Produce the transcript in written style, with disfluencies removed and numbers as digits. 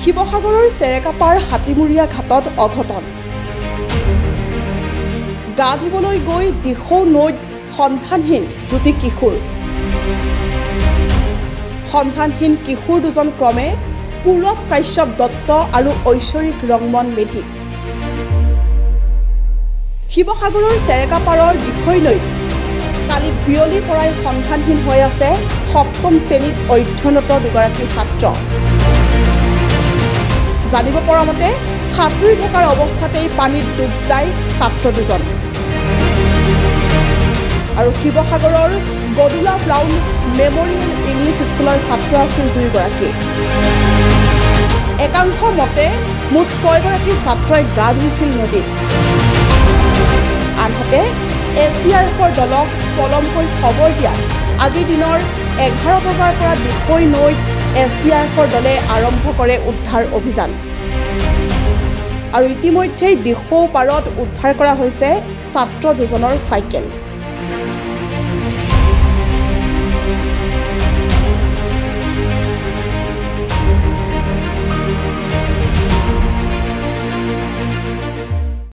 শিৱসাগৰৰ চেৰেকাপাৰ হাতীমূৰীয়া ঘাটত অঘটন গা ধুবলৈ গৈ দিখৌ নৈত সন্ধানহীন দুটি কিশোৰ সন্ধানহীন কিশোৰ দুজন ক্ৰমে পূৰব কাশ্যপ দত্ত আৰু ঐশ্বৰিক ৰংমন মেধি শিৱসাগৰৰ চেৰেকাপাৰৰ দিখৈনৈত কালি বিয়লিৰ পৰাই সন্ধানহীন হৈ আছে সপ্তম শ্ৰেণীত অধ্যয়নৰত দুগৰাকী ছাত্ৰ জানিব পৰা মতে সাঁতুৰি থকাৰ অৱস্থাতেই পানীত ডুব যায় ছাত্ৰ দুজন আৰু শিৱসাগৰৰ গদুলা ব্ৰাউন মেমৰিয়েল ইংলিছ স্কুলৰ ছাত্ৰ আছিল দুইগৰাকী একাংশ মতে মুঠ 6 গৰাকী ছাত্ৰই গা ধুইছিল নদীত আনহাতে SDRFৰ দলক পলমকৈ খবৰ দিয়া আজি দিনৰ 11 বজাৰ পৰা দিখৈ নৈত SDRFৰ দলে আৰম্ভ কৰে উদ্ধাৰ অভিযান আৰু ইতিমধ্যে দিখৌ পাৰত উদ্ধাৰ কৰা হৈছে ছাত্ৰ দুজনৰ চাইকেল